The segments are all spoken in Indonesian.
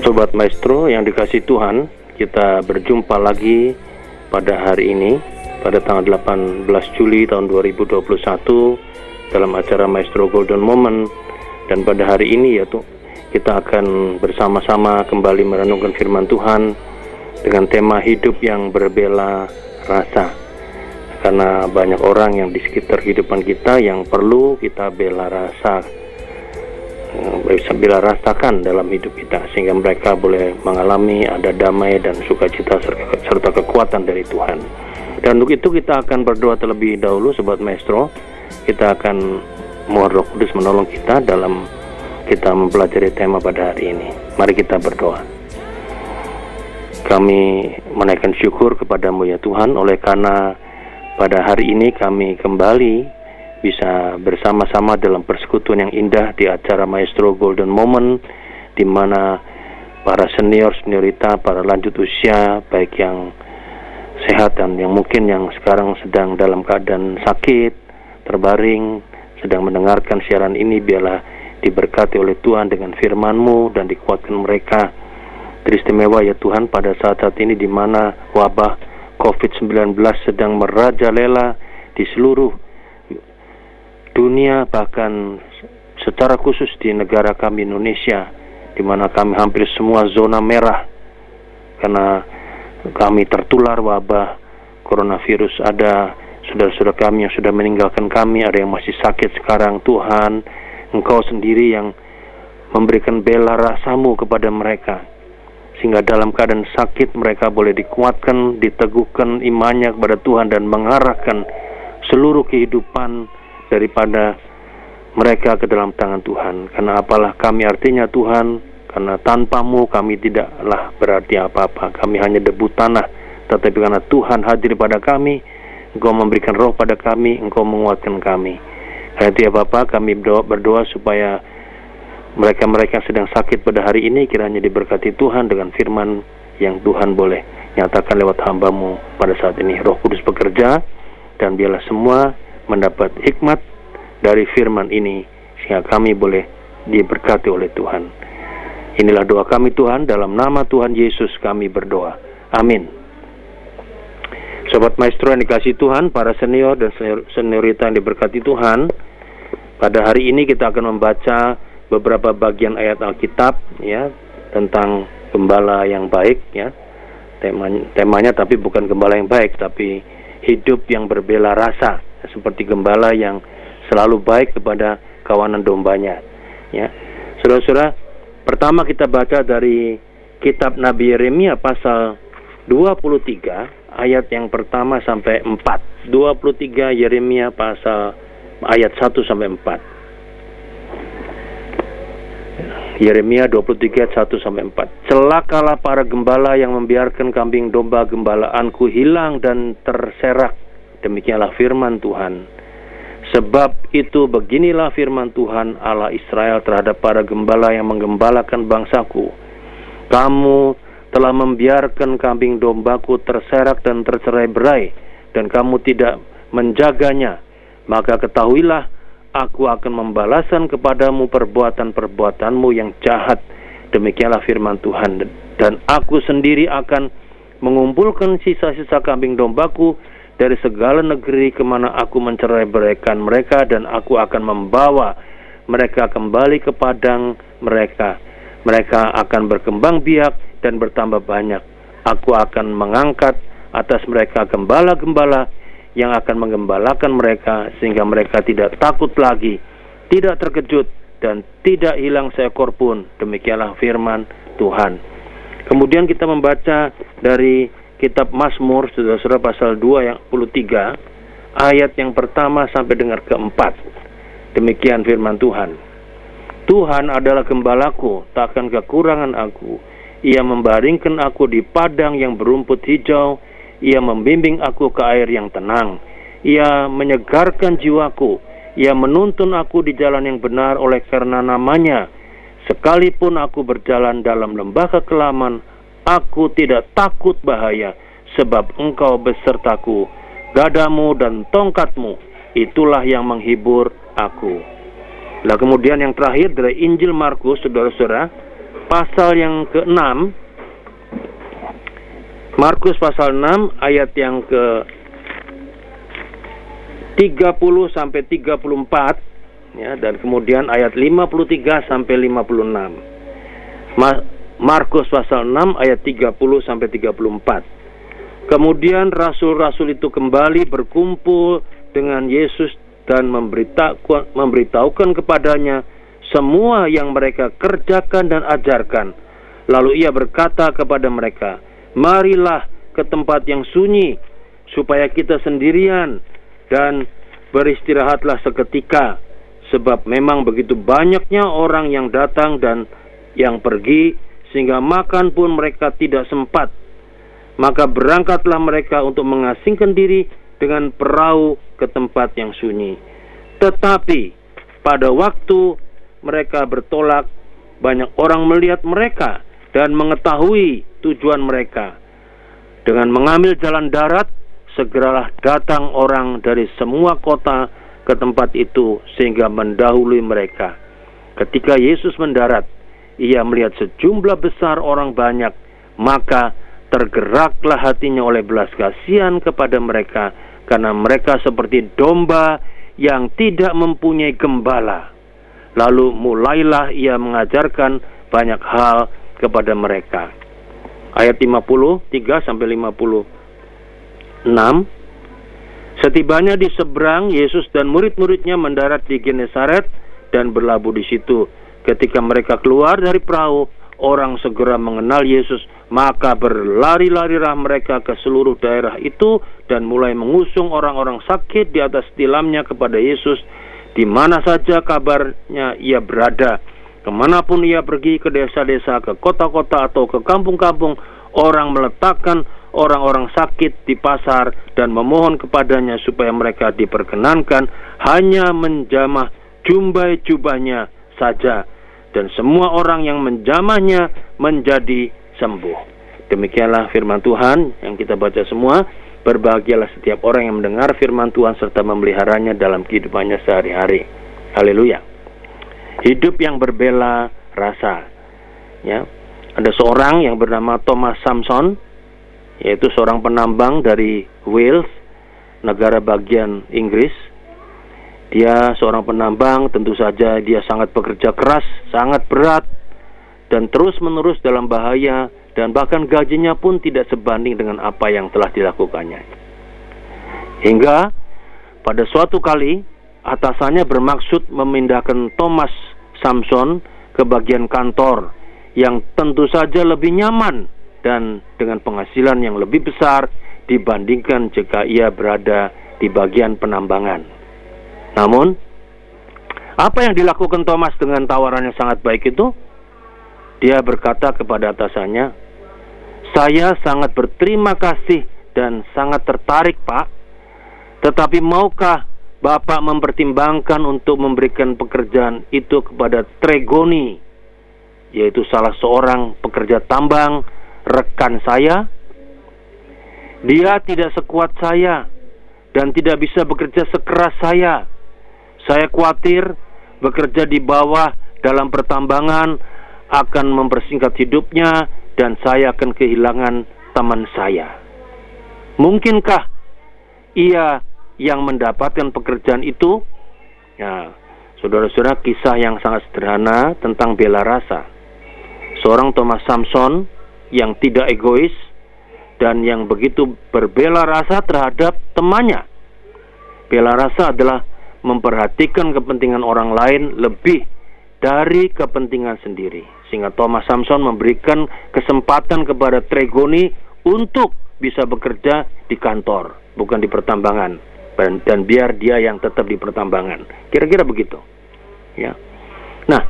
Sobat Maestro yang dikasih Tuhan, kita berjumpa lagi pada hari ini, pada tanggal 18 Juli tahun 2021 dalam acara Maestro Golden Moment. Dan pada hari ini kita akan bersama-sama kembali merenungkan firman Tuhan dengan tema hidup yang berbela rasa. Karena banyak orang yang di sekitar kehidupan kita yang perlu kita bisa bela rasakan dalam hidup kita, sehingga mereka boleh mengalami ada damai dan sukacita serta kekuatan dari Tuhan. Dan untuk itu kita akan berdoa terlebih dahulu, Sobat Maestro. Kita akan mohon Roh Kudus menolong kita dalam kita mempelajari tema pada hari ini. Mari kita berdoa. Kami menaikkan syukur kepadamu ya Tuhan, oleh karena pada hari ini kami kembali bisa bersama-sama dalam persekutuan yang indah di acara Maestro Golden Moment, di mana para seniorita, para lanjut usia, baik yang sehat dan yang mungkin yang sekarang sedang dalam keadaan sakit, terbaring, sedang mendengarkan siaran ini, biarlah diberkati oleh Tuhan dengan firman-Mu dan dikuatkan mereka. Teristimewa ya Tuhan pada saat-saat ini di mana wabah COVID-19 sedang merajalela di seluruh dunia, bahkan secara khusus di negara kami Indonesia, di mana kami hampir semua zona merah karena kami tertular wabah coronavirus. Ada saudara-saudara kami yang sudah meninggalkan kami, ada yang masih sakit sekarang. Tuhan, Engkau sendiri yang memberikan bela rasamu kepada mereka, sehingga dalam keadaan sakit mereka boleh dikuatkan, diteguhkan imannya kepada Tuhan dan mengarahkan seluruh kehidupan daripada mereka ke dalam tangan Tuhan. Karena apalah kami artinya Tuhan, karena tanpamu kami tidaklah berarti apa-apa. Kami hanya debu tanah, tetapi karena Tuhan hadir pada kami, Engkau memberikan roh pada kami, Engkau menguatkan kami. Karena itu ya Bapa, kami berdoa supaya mereka-mereka yang sedang sakit pada hari ini kiranya diberkati Tuhan dengan firman yang Tuhan boleh nyatakan lewat hamba-Mu pada saat ini. Roh Kudus bekerja, dan biarlah semua mendapat hikmat dari firman ini, sehingga kami boleh diberkati oleh Tuhan. Inilah doa kami Tuhan, dalam nama Tuhan Yesus kami berdoa. Amin. Sobat Maestro yang dikasih Tuhan, para senior dan seniorita yang diberkati Tuhan, pada hari ini kita akan membaca beberapa bagian ayat Alkitab ya, tentang gembala yang baik ya. Temanya tapi bukan gembala yang baik, tapi hidup yang berbela rasa, seperti gembala yang selalu baik kepada kawanan dombanya ya. Saudara-saudara, pertama kita baca dari kitab Nabi Yeremia pasal 23 ayat yang pertama sampai 4. 23 Yeremia pasal ayat 1 sampai 4. Yeremia 23 ayat 1 sampai 4. Celakalah para gembala yang membiarkan kambing domba gembalaanku hilang dan terserak. Demikianlah firman Tuhan. Sebab itu beginilah firman Tuhan Allah Israel terhadap para gembala yang menggembalakan bangsaku. Kamu telah membiarkan kambing dombaku terserak dan tercerai-berai, dan kamu tidak menjaganya. Maka ketahuilah, aku akan membalaskan kepadamu perbuatan-perbuatanmu yang jahat. Demikianlah firman Tuhan. Dan aku sendiri akan mengumpulkan sisa-sisa kambing dombaku dari segala negeri kemana aku mencerai-beraikan mereka, dan aku akan membawa mereka kembali ke padang mereka. Mereka akan berkembang biak dan bertambah banyak. Aku akan mengangkat atas mereka gembala-gembala yang akan menggembalakan mereka, sehingga mereka tidak takut lagi, tidak terkejut, dan tidak hilang seekor pun. Demikianlah firman Tuhan. Kemudian kita membaca dari kitab Mazmur, saudara-saudara, pasal 23 ayat yang pertama sampai dengan keempat. Demikian firman Tuhan. Tuhan adalah gembalaku, takkan kekurangan aku. Ia membaringkan aku di padang yang berumput hijau. Ia membimbing aku ke air yang tenang. Ia menyegarkan jiwaku. Ia menuntun aku di jalan yang benar oleh karena namanya. Sekalipun aku berjalan dalam lembah kekelaman, aku tidak takut bahaya, sebab Engkau besertaku. Gadamu dan tongkatmu, itulah yang menghibur aku. Nah, kemudian yang terakhir dari Injil Markus, saudara-saudara, pasal yang ke-6, Markus pasal 6 ayat yang ke-30 sampai 34, ya, dan kemudian ayat 53 sampai 56. Markus pasal 6 ayat 30 sampai 34. Kemudian rasul-rasul itu kembali berkumpul dengan Yesus dan memberitahukan kepadanya semua yang mereka kerjakan dan ajarkan. Lalu ia berkata kepada mereka, "Marilah ke tempat yang sunyi, supaya kita sendirian, dan beristirahatlah seketika, sebab memang begitu banyaknya orang yang datang dan yang pergi, sehingga makan pun mereka tidak sempat. Maka berangkatlah mereka untuk mengasingkan diri dengan perahu ke tempat yang sunyi. Tetapi pada waktu mereka bertolak, banyak orang melihat mereka dan mengetahui tujuan mereka. Dengan mengambil jalan darat, segeralah datang orang dari semua kota ke tempat itu sehingga mendahului mereka. Ketika Yesus mendarat, ia melihat sejumlah besar orang banyak, maka tergeraklah hatinya oleh belas kasihan kepada mereka, karena mereka seperti domba yang tidak mempunyai gembala. Lalu mulailah ia mengajarkan banyak hal kepada mereka. Ayat 53 sampai 56. Setibanya di seberang, Yesus dan murid-muridnya mendarat di Genesaret dan berlabuh di situ. Ketika mereka keluar dari perahu, orang segera mengenal Yesus, maka berlari-larilah mereka ke seluruh daerah itu dan mulai mengusung orang-orang sakit di atas tilamnya kepada Yesus, di mana saja kabarnya ia berada. Kemanapun ia pergi, ke desa-desa, ke kota-kota atau ke kampung-kampung, orang meletakkan orang-orang sakit di pasar dan memohon kepadanya supaya mereka diperkenankan hanya menjamah jubah-jubahnya saja, dan semua orang yang menjamahnya menjadi sembuh. Demikianlah firman Tuhan yang kita baca semua. Berbahagialah setiap orang yang mendengar firman Tuhan serta memeliharanya dalam kehidupannya sehari-hari. Haleluya. Hidup yang berbela rasa. Ya, ada seorang yang bernama Thomas Samson, yaitu seorang penambang dari Wales, negara bagian Inggris. Dia seorang penambang, tentu saja dia sangat bekerja keras, sangat berat, dan terus-menerus dalam bahaya, dan bahkan gajinya pun tidak sebanding dengan apa yang telah dilakukannya. Hingga pada suatu kali, atasannya bermaksud memindahkan Thomas Samson ke bagian kantor yang tentu saja lebih nyaman dan dengan penghasilan yang lebih besar dibandingkan jika ia berada di bagian penambangan. Namun, apa yang dilakukan Thomas dengan tawaran yang sangat baik itu? Dia berkata kepada atasannya, "Saya sangat berterima kasih dan sangat tertarik, Pak. Tetapi maukah Bapak mempertimbangkan untuk memberikan pekerjaan itu kepada Tregoni, yaitu salah seorang pekerja tambang, rekan saya? Dia tidak sekuat saya dan tidak bisa bekerja sekeras saya. Saya khawatir bekerja di bawah dalam pertambangan akan mempersingkat hidupnya dan saya akan kehilangan teman saya. Mungkinkah ia yang mendapatkan pekerjaan itu?" Ya, saudara-saudara, kisah yang sangat sederhana tentang bela rasa. Seorang Thomas Samson yang tidak egois dan yang begitu berbela rasa terhadap temannya. Bela rasa adalah memperhatikan kepentingan orang lain lebih dari kepentingan sendiri. Sehingga Thomas Samson memberikan kesempatan kepada Tregoni untuk bisa bekerja di kantor, bukan di pertambangan, dan biar dia yang tetap di pertambangan. Kira-kira begitu. Ya. Nah,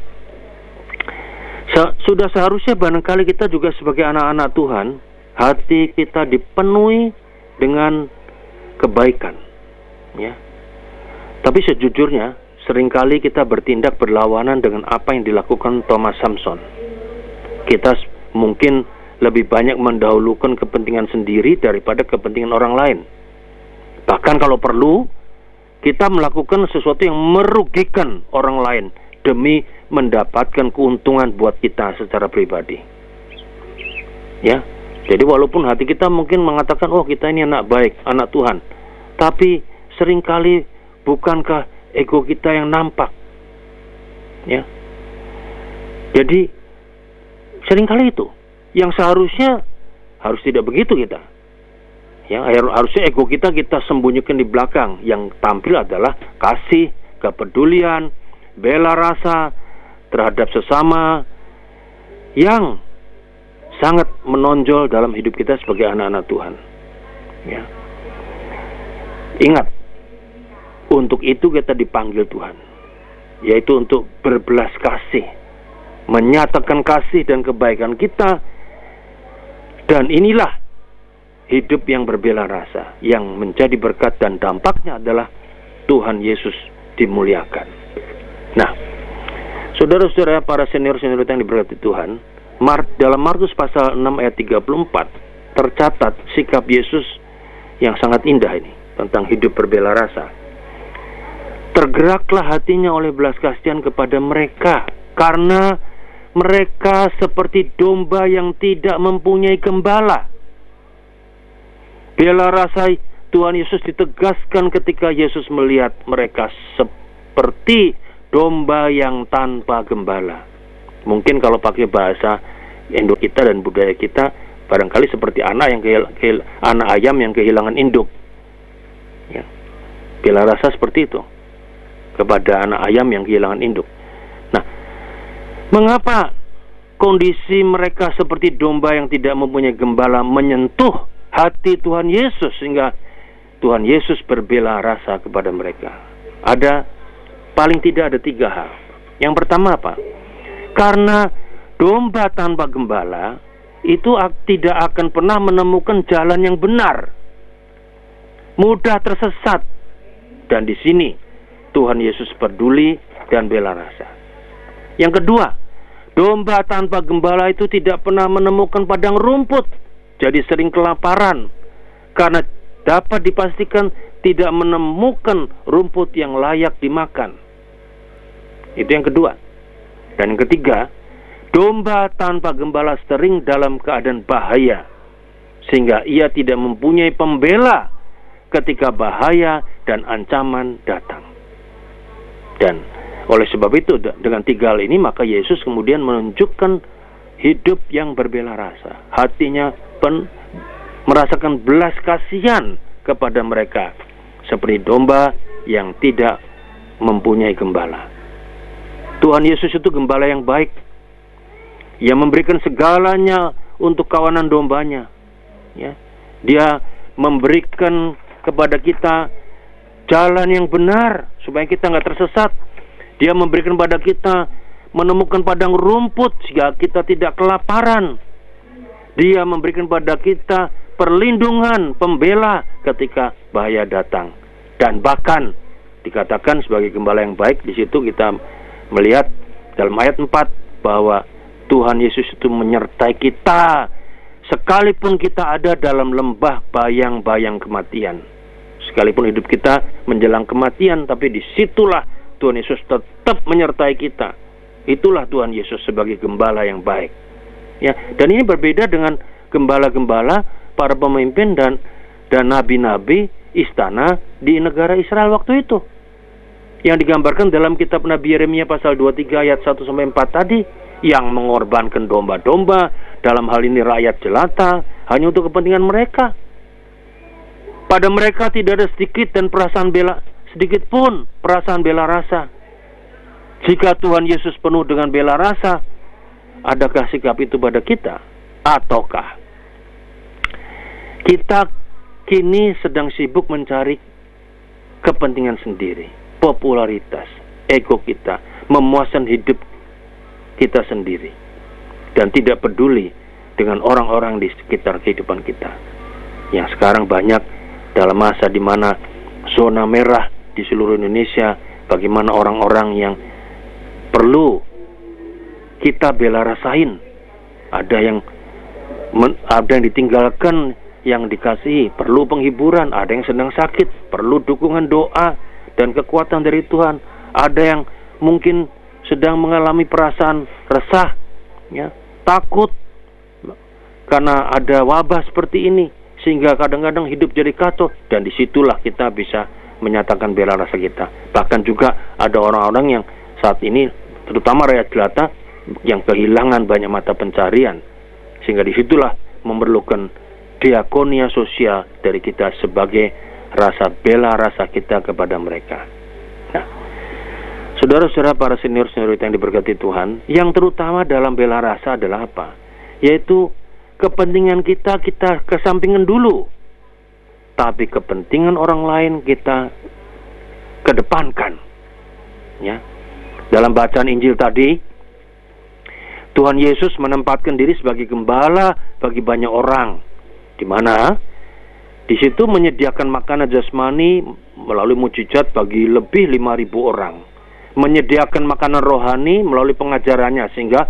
sudah seharusnya barangkali kita juga sebagai anak-anak Tuhan, hati kita dipenuhi dengan kebaikan. Ya. Tapi sejujurnya, seringkali kita bertindak berlawanan dengan apa yang dilakukan Thomas Samson. Kita mungkin lebih banyak mendahulukan kepentingan sendiri daripada kepentingan orang lain. Bahkan kalau perlu, kita melakukan sesuatu yang merugikan orang lain demi mendapatkan keuntungan buat kita secara pribadi. Ya, jadi walaupun hati kita mungkin mengatakan, oh kita ini anak baik, anak Tuhan, tapi seringkali bukankah ego kita yang nampak? Ya, jadi seringkali itu yang seharusnya harus tidak begitu kita. Ya, harusnya ego kita sembunyikan di belakang. Yang tampil adalah kasih, kepedulian, bela rasa terhadap sesama yang sangat menonjol dalam hidup kita sebagai anak-anak Tuhan. Ya. Ingat, untuk itu kita dipanggil Tuhan, yaitu untuk berbelas kasih, menyatakan kasih dan kebaikan kita. Dan inilah hidup yang berbela rasa, yang menjadi berkat dan dampaknya adalah Tuhan Yesus dimuliakan. Nah, saudara-saudara, para senior-senior yang diberkati Tuhan, dalam Markus pasal 6 ayat 34 tercatat sikap Yesus yang sangat indah ini tentang hidup berbela rasa. Tergeraklah hatinya oleh belas kasihan kepada mereka, karena mereka seperti domba yang tidak mempunyai gembala. Bela rasa Tuhan Yesus ditegaskan ketika Yesus melihat mereka seperti domba yang tanpa gembala. Mungkin kalau pakai bahasa Indo kita dan budaya kita, barangkali seperti anak ayam yang kehilangan induk. Ya. Bela rasa seperti itu kepada anak ayam yang kehilangan induk. Nah, mengapa kondisi mereka seperti domba yang tidak mempunyai gembala menyentuh hati Tuhan Yesus sehingga Tuhan Yesus berbela rasa kepada mereka? Paling tidak ada 3 hal. Yang pertama apa? Karena domba tanpa gembala itu tidak akan pernah menemukan jalan yang benar, mudah tersesat. Dan di sini Tuhan Yesus peduli dan bela rasa. Yang kedua, domba tanpa gembala itu tidak pernah menemukan padang rumput, jadi sering kelaparan, karena dapat dipastikan tidak menemukan rumput yang layak dimakan. Itu yang kedua. Dan yang ketiga, domba tanpa gembala sering dalam keadaan bahaya, sehingga ia tidak mempunyai pembela ketika bahaya dan ancaman datang. Dan oleh sebab itu, dengan 3 hal ini, maka Yesus kemudian menunjukkan hidup yang berbela rasa. Hatinya merasakan belas kasihan kepada mereka, seperti domba yang tidak mempunyai gembala. Tuhan Yesus itu gembala yang baik, yang memberikan segalanya untuk kawanan dombanya. Ya. Dia memberikan kepada kita jalan yang benar supaya kita nggak tersesat. Dia memberikan kepada kita menemukan padang rumput sehingga kita tidak kelaparan. Dia memberikan kepada kita perlindungan, pembela ketika bahaya datang. Dan bahkan dikatakan sebagai gembala yang baik, di situ kita melihat dalam ayat 4 bahwa Tuhan Yesus itu menyertai kita sekalipun kita ada dalam lembah bayang-bayang kematian. Sekalipun hidup kita menjelang kematian, tapi disitulah Tuhan Yesus tetap menyertai kita. Itulah Tuhan Yesus sebagai gembala yang baik. Ya, dan ini berbeda dengan gembala-gembala para pemimpin dan nabi-nabi istana di negara Israel waktu itu, yang digambarkan dalam kitab Nabi Yeremia pasal 23 ayat 1-4 tadi, yang mengorbankan domba-domba, dalam hal ini rakyat jelata, hanya untuk kepentingan mereka. Pada mereka tidak ada sedikit pun perasaan bela rasa. Jika Tuhan Yesus penuh dengan bela rasa, adakah sikap itu pada kita? Ataukah kita kini sedang sibuk mencari kepentingan sendiri, popularitas, ego kita, memuaskan hidup kita sendiri, dan tidak peduli dengan orang-orang di sekitar kehidupan kita? Yang sekarang banyak dalam masa di mana zona merah di seluruh Indonesia, bagaimana orang-orang yang perlu kita bela rasain. Ada yang ditinggalkan, yang dikasihi, perlu penghiburan. Ada yang sedang sakit, perlu dukungan doa dan kekuatan dari Tuhan. Ada yang mungkin sedang mengalami perasaan resah, ya, takut karena ada wabah seperti ini, sehingga kadang-kadang hidup jadi kacau, dan disitulah kita bisa menyatakan bela rasa kita. Bahkan juga ada orang-orang yang saat ini, terutama rakyat jelata, yang kehilangan banyak mata pencarian, sehingga disitulah memerlukan diakonia sosial dari kita sebagai rasa bela rasa kita kepada mereka. Nah, saudara-saudara, para senior-senior yang diberkati Tuhan, yang terutama dalam bela rasa adalah apa? Yaitu kepentingan kita kesampingkan dulu, tapi kepentingan orang lain kita kedepankan. Ya, dalam bacaan Injil tadi, Tuhan Yesus menempatkan diri sebagai gembala bagi banyak orang, di mana di situ menyediakan makanan jasmani melalui mujizat bagi lebih 5.000 orang, menyediakan makanan rohani melalui pengajarannya, sehingga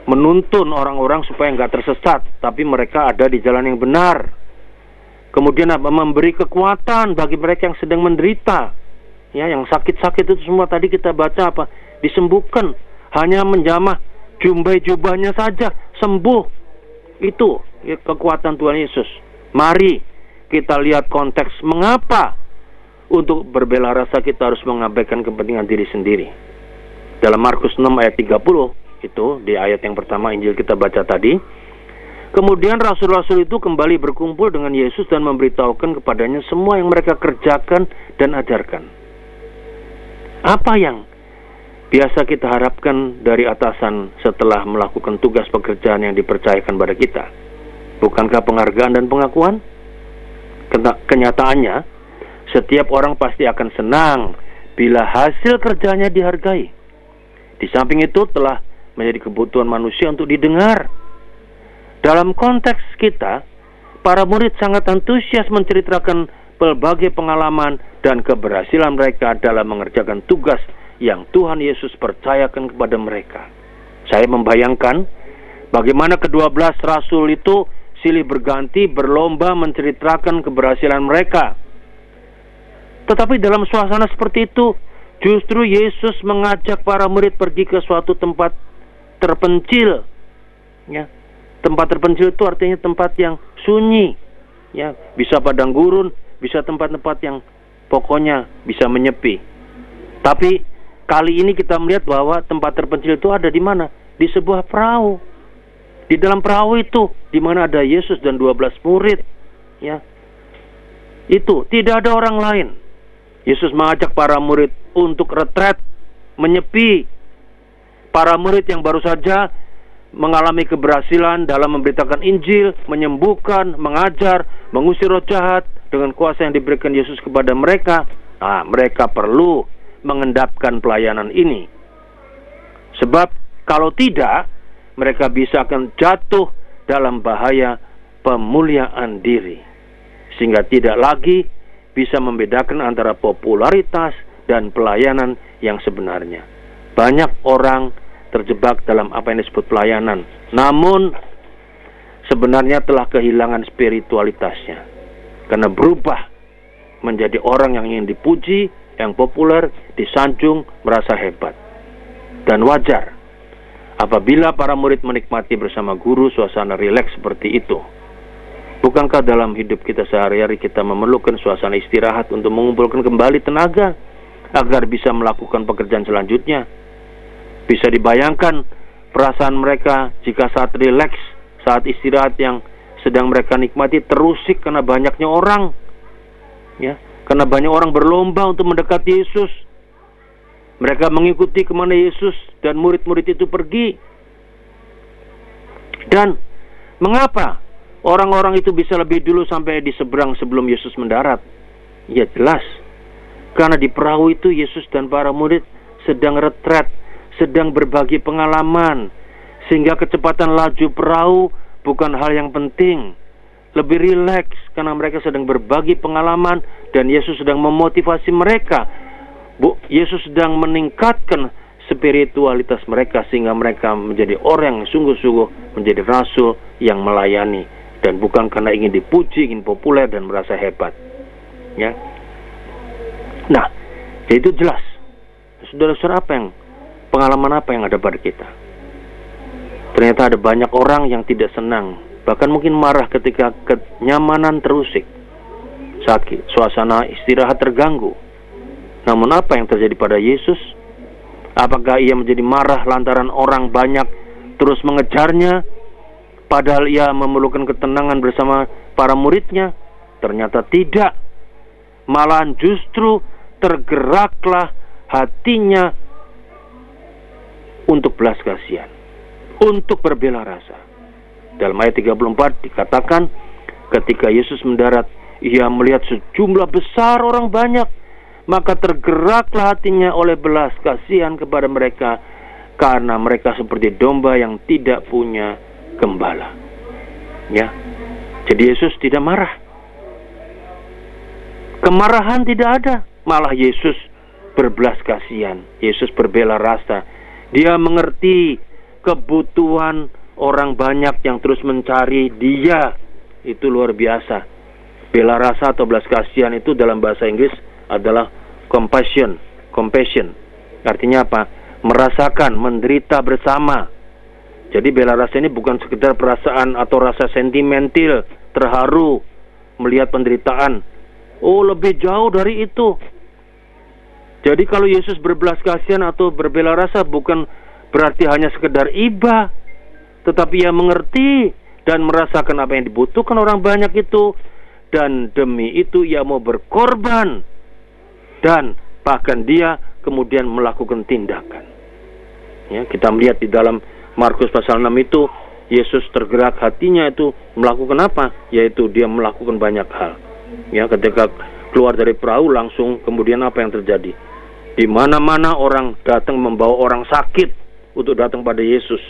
menuntun orang-orang supaya nggak tersesat, tapi mereka ada di jalan yang benar. Kemudian memberi kekuatan bagi mereka yang sedang menderita, ya, yang sakit-sakit itu semua tadi kita baca apa? Disembuhkan, hanya menjamah jubahnya saja sembuh. Itu ya, kekuatan Tuhan Yesus. Mari kita lihat konteks mengapa untuk berbela rasa kita harus mengabaikan kepentingan diri sendiri. Dalam Markus 6 ayat 30, itu di ayat yang pertama Injil kita baca tadi, kemudian rasul-rasul itu kembali berkumpul dengan Yesus dan memberitahukan kepadanya semua yang mereka kerjakan dan ajarkan. Apa yang biasa kita harapkan dari atasan setelah melakukan tugas pekerjaan yang dipercayakan pada kita? Bukankah penghargaan dan pengakuan? Kenyataannya, setiap orang pasti akan senang bila hasil kerjanya dihargai. Di samping itu telah menjadi kebutuhan manusia untuk didengar. Dalam konteks kita, para murid sangat antusias menceritakan berbagai pengalaman dan keberhasilan mereka dalam mengerjakan tugas yang Tuhan Yesus percayakan kepada mereka. Saya membayangkan bagaimana ke-12 rasul itu silih berganti berlomba menceritakan keberhasilan mereka. Tetapi dalam suasana seperti itu, justru Yesus mengajak para murid pergi ke suatu tempat terpencil. Ya, tempat terpencil itu artinya tempat yang sunyi. Ya, bisa padang gurun, bisa tempat-tempat yang pokoknya bisa menyepi. Tapi kali ini kita melihat bahwa tempat terpencil itu ada di mana? Di sebuah perahu. Di dalam perahu itu, di mana ada Yesus dan 12 murid. Ya, itu tidak ada orang lain. Yesus mengajak para murid untuk retret, menyepi. Para murid yang baru saja mengalami keberhasilan dalam memberitakan Injil, menyembuhkan, mengajar, mengusir roh jahat dengan kuasa yang diberikan Yesus kepada mereka. Nah, mereka perlu mengendapkan pelayanan ini. Sebab kalau tidak, mereka bisa akan jatuh dalam bahaya pemuliaan diri, sehingga tidak lagi bisa membedakan antara popularitas dan pelayanan yang sebenarnya. Banyak orang terjebak dalam apa yang disebut pelayanan, namun sebenarnya telah kehilangan spiritualitasnya, karena berubah menjadi orang yang ingin dipuji, yang populer, disanjung, merasa hebat. Dan wajar apabila para murid menikmati bersama guru suasana rileks seperti itu. Bukankah dalam hidup kita sehari-hari kita memerlukan suasana istirahat untuk mengumpulkan kembali tenaga agar bisa melakukan pekerjaan selanjutnya? Bisa dibayangkan perasaan mereka jika saat rileks, saat istirahat yang sedang mereka nikmati terusik karena banyaknya orang. Ya, karena banyak orang berlomba untuk mendekati Yesus. Mereka mengikuti kemana Yesus dan murid-murid itu pergi. Dan mengapa orang-orang itu bisa lebih dulu sampai di seberang sebelum Yesus mendarat? Ya jelas, karena di perahu itu Yesus dan para murid sedang retret, sedang berbagi pengalaman, sehingga kecepatan laju perahu bukan hal yang penting. Lebih rileks karena mereka sedang berbagi pengalaman dan Yesus sedang memotivasi mereka. Yesus sedang meningkatkan spiritualitas mereka sehingga mereka menjadi orang yang sungguh-sungguh menjadi rasul yang melayani, dan bukan karena ingin dipuji, ingin populer dan merasa hebat. Nah, itu jelas. Saudara-saudara, apa yang pengalaman apa yang ada pada kita? Ternyata ada banyak orang yang tidak senang, bahkan mungkin marah ketika kenyamanan terusik, sakit, suasana istirahat terganggu. Namun apa yang terjadi pada Yesus? Apakah ia menjadi marah lantaran orang banyak terus mengejarnya, padahal ia memerlukan ketenangan bersama para muridnya? Ternyata tidak. Malahan justru tergeraklah hatinya untuk belas kasihan, untuk berbela rasa. Dalam ayat 34 dikatakan, ketika Yesus mendarat, ia melihat sejumlah besar orang banyak, maka tergeraklah hatinya oleh belas kasihan kepada mereka, karena mereka seperti domba yang tidak punya gembala. Ya, jadi Yesus tidak marah. Kemarahan tidak ada, malah Yesus berbelas kasihan. Yesus berbela rasa. Dia mengerti kebutuhan orang banyak yang terus mencari Dia. Itu luar biasa. Bela rasa atau belas kasihan itu dalam bahasa Inggris adalah compassion. Artinya apa? Merasakan, menderita bersama. Jadi bela rasa ini bukan sekedar perasaan atau rasa sentimental, terharu melihat penderitaan. Oh, lebih jauh dari itu. Jadi kalau Yesus berbelas kasihan atau berbela rasa bukan berarti hanya sekedar iba, tetapi ia mengerti dan merasakan apa yang dibutuhkan orang banyak itu, dan demi itu ia mau berkorban, dan bahkan dia kemudian melakukan tindakan. Ya, kita melihat di dalam Markus pasal 6 itu, Yesus tergerak hatinya itu melakukan apa? Yaitu dia melakukan banyak hal. Ya, ketika keluar dari perahu langsung kemudian apa yang terjadi? Di mana-mana orang datang membawa orang sakit untuk datang pada Yesus.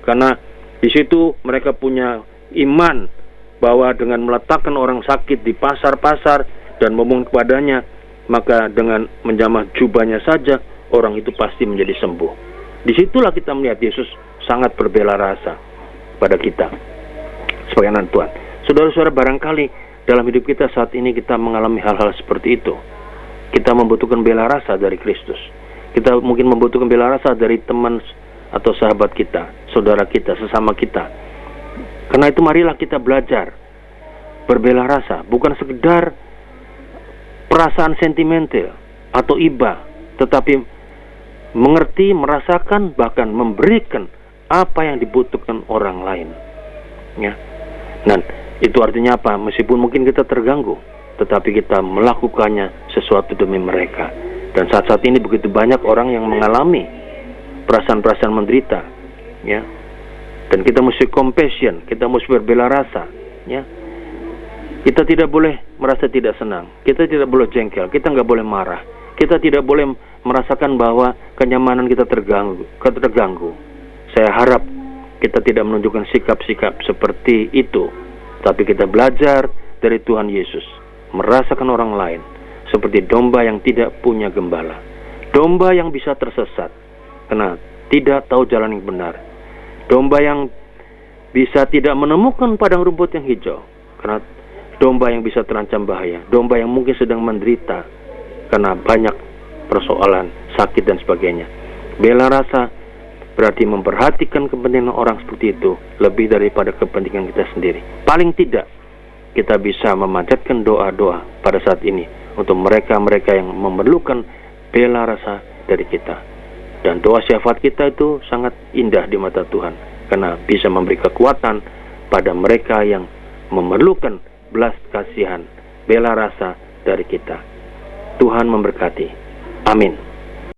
Karena di situ mereka punya iman bahwa dengan meletakkan orang sakit di pasar-pasar dan memohon kepadanya, maka dengan menjamah jubahnya saja orang itu pasti menjadi sembuh. Disitulah kita melihat Yesus sangat berbela rasa pada kita sebagai anak Tuhan. Saudara-saudara, barangkali dalam hidup kita saat ini kita mengalami hal-hal seperti itu. Kita membutuhkan bela rasa dari Kristus. Kita mungkin membutuhkan bela rasa dari teman atau sahabat kita, saudara kita, sesama kita. Karena itu marilah kita belajar berbela rasa, bukan sekedar perasaan sentimental atau iba, tetapi mengerti, merasakan, bahkan memberikan apa yang dibutuhkan orang lain. Ya. Nah, itu artinya apa? Meskipun mungkin kita terganggu, tetapi kita melakukannya sesuatu demi mereka. Dan saat-saat ini begitu banyak orang yang mengalami perasaan-perasaan menderita, ya. Dan kita mesti compassion, kita mesti berbela rasa, ya. Kita tidak boleh merasa tidak senang, kita tidak boleh jengkel, kita nggak boleh marah, kita tidak boleh merasakan bahwa kenyamanan kita terganggu. Saya harap kita tidak menunjukkan sikap-sikap seperti itu, tapi kita belajar dari Tuhan Yesus, merasakan orang lain seperti domba yang tidak punya gembala, domba yang bisa tersesat karena tidak tahu jalan yang benar, domba yang bisa tidak menemukan padang rumput yang hijau karena domba yang bisa terancam bahaya, domba yang mungkin sedang menderita karena banyak persoalan, sakit dan sebagainya. Bela rasa berarti memperhatikan kepentingan orang seperti itu lebih daripada kepentingan kita sendiri. Paling tidak kita bisa memanjatkan doa-doa pada saat ini untuk mereka-mereka yang memerlukan bela rasa dari kita. Dan doa syafaat kita itu sangat indah di mata Tuhan, karena bisa memberi kekuatan pada mereka yang memerlukan belas kasihan, bela rasa dari kita. Tuhan memberkati. Amin.